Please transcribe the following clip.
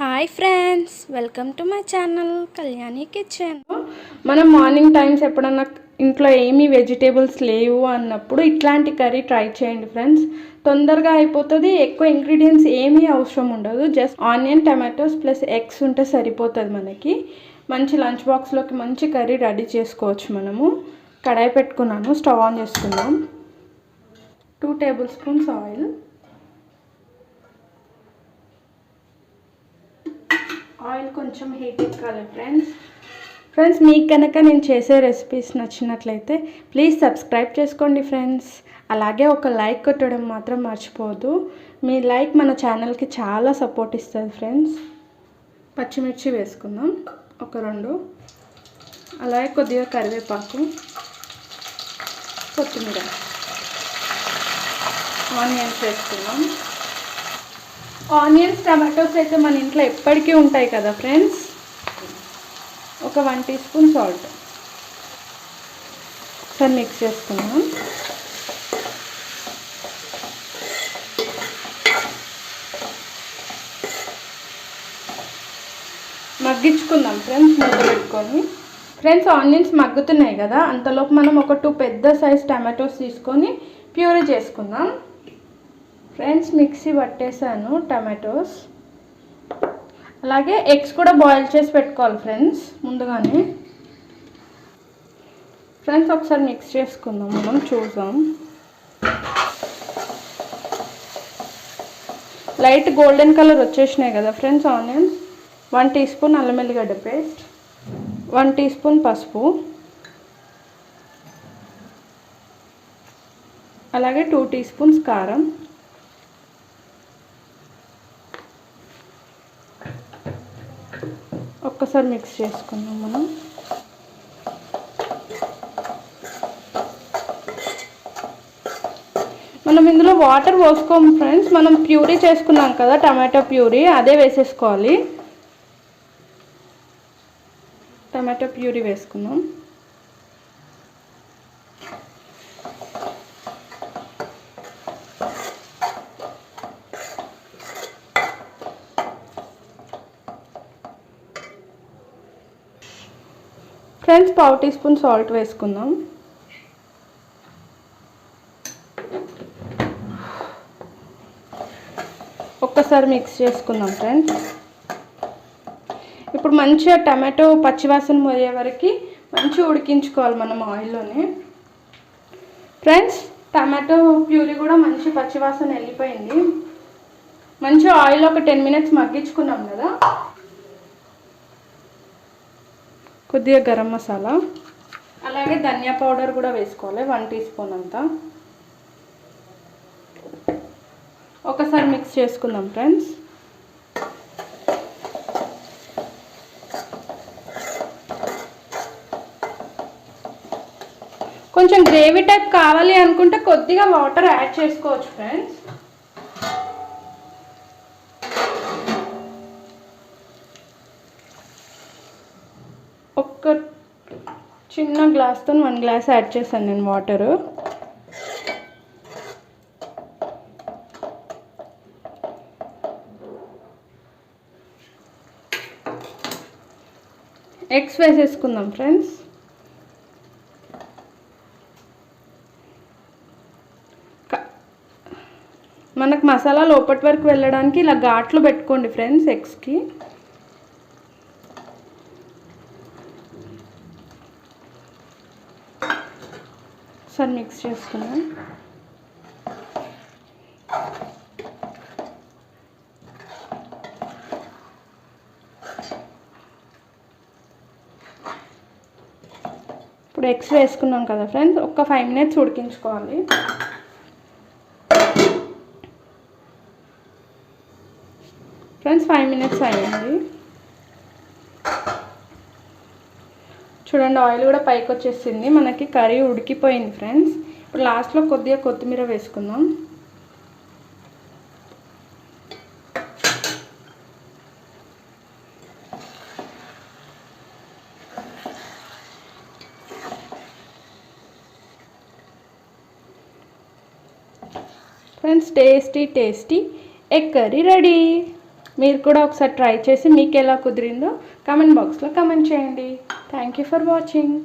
Hi friends, welcome to my channel Kalyani kitchen. మనం morning times ఎప్పుడన్నా ఇంట్లో ఏమీ వెజిటేబుల్స్ లేవు అన్నప్పుడు ఇట్లాంటి కర్రీ ట్రై చేయండి ఫ్రెండ్స్. తొందరగా అయిపోతుంది, ఎక్కువ ఇంగ్రీడియంట్స్ ఏమీ అవసరం ఉండదు. Just onion, tomatoes plus eggs ఉంటే సరిపోతుంది. మనకి మంచి లంచ్ బాక్స్లోకి మంచి కర్రీ రెడీ చేసుకోవచ్చు. మనము కడాయి పెట్టుకున్నాను, స్టవ్ ఆన్ చేసుకుందాం. 2 టేబుల్ స్పూన్స్ ఆయిల్, ఆయిల్ కొంచెం హీట్ ఎక్కాలి ఫ్రెండ్స్ మీకు కనుక నేను చేసే రెసిపీస్ నచ్చినట్లయితే ప్లీజ్ సబ్స్క్రైబ్ చేసుకోండి ఫ్రెండ్స్. అలాగే ఒక లైక్ కొట్టడం మాత్రం మర్చిపోవద్దు. మీ లైక్ మన ఛానల్కి చాలా సపోర్ట్ ఇస్తుంది ఫ్రెండ్స్. పచ్చిమిర్చి వేసుకుందాం ఒక 2, అలాగే కొద్దిగా కరివేపాకు, కొత్తిమీర, ఆనియన్స్ వేసుకుందాం. ఆనియన్స్, టమాటోస్ అయితే మన ఇంట్లో ఎప్పటికీ ఉంటాయి కదా ఫ్రెండ్స్. ఒక 1 tea spoon salt sir mix చేసుకుందాం. మగ్గించుకుందాం ఫ్రెండ్స్ మూత పెట్టుకొని. ఫ్రెండ్స్ ఆనియన్స్ మగ్గుతున్నాయి కదా, అంతలోపు మనం ఒక 2 పెద్ద సైజ్ టమాటోస్ తీసుకొని ప్యూరీ చేసుకుందాం. ఫ్రెండ్స్ మిక్సీ పట్టేసాను టమాటోస్. అలాగే ఎగ్స్ కూడా బాయిల్ చేసి పెట్టుకోవాలి ఫ్రెండ్స్ ముందుగానే. ఫ్రెండ్స్ ఒకసారి మిక్స్ చేసుకుందాం, మనం చూద్దాం. లైట్ గోల్డెన్ కలర్ వచ్చేసినాయి కదా ఫ్రెండ్స్ ఆనియన్స్. 1 టీ స్పూన్ అల్లం వెల్లిగడ్డ పేస్ట్, 1 టీ స్పూన్ పసుపు, అలాగే 2 టీ స్పూన్స్ కారం, ఒక్కసారి మిక్స్ చేసుకుందాం మనం. మనం ఇందులో వాటర్ పోసుకోము ఫ్రెండ్స్, మనం ప్యూరీ చేసుకున్నాం కదా టమాటో ప్యూరీ, అదే వేసేసుకోవాలి. టమాటో ప్యూరీ వేసుకుందాం. ఫ్రెండ్స్ 1/2 టీ స్పూన్ సాల్ట్ వేసుకుందాం. ఒక్కసారి మిక్స్ చేసుకుందాం ఫ్రెండ్స్. ఇప్పుడు మంచిగా టమాటో పచ్చివాసన పోయే వరకు మంచిగా ఉడికించుకోవాలి మనం ఆయిల్లోనే. ఫ్రెండ్స్ టమాటో ప్యూరీ కూడా మంచి పచ్చివాసన వెళ్ళిపోయింది. మంచిగా ఆయిల్ ఒక 10 మినిట్స్ మగ్గించుకున్నాం కదా. కొద్దిగా గరం మసాలా, అలాగే ధనియా పౌడర్ కూడా వేసుకోవాలి 1 టీ స్పూన్ అంతా. ఒకసారి మిక్స్ చేసుకుందాం ఫ్రెండ్స్. కొంచెం గ్రేవీ టైప్ కావాలి అనుకుంటే కొద్దిగా వాటర్ యాడ్ చేసుకోవచ్చు ఫ్రెండ్స్. ఒక చిన్న గ్లాస్తో 1 గ్లాస్ యాడ్ చేశాను నేను వాటరు. ఎగ్స్ వేసేసుకుందాం ఫ్రెండ్స్. మనకు మసాలా లోపటి వరకు వెళ్ళడానికి ఇలా ఘాట్లు పెట్టుకోండి ఫ్రెండ్స్ ఎగ్స్కి. ఒకసారి మిక్స్ చేసుకుందాం. ఇప్పుడు ఎగ్స్ వేసుకున్నాం కదా ఫ్రెండ్స్, ఒక 5 మినిట్స్ ఉడికించుకోవాలి. ఫ్రెండ్స్ 5 మినిట్స్ అయ్యింది. చూడండి ఆయిల్ కూడా పైకి వచ్చేసింది, మనకి కర్రీ ఉడికిపోయింది ఫ్రెండ్స్. ఇప్పుడు లాస్ట్లో కొద్దిగా కొత్తిమీర వేసుకుందాం. Friends tasty egg curry ready. మీరు కూడా ఒకసారి ట్రై చేసి మీకు ఎలా కుదిరిందో కామెంట్ బాక్స్లో కామెంట్ చేయండి. Thank you for watching.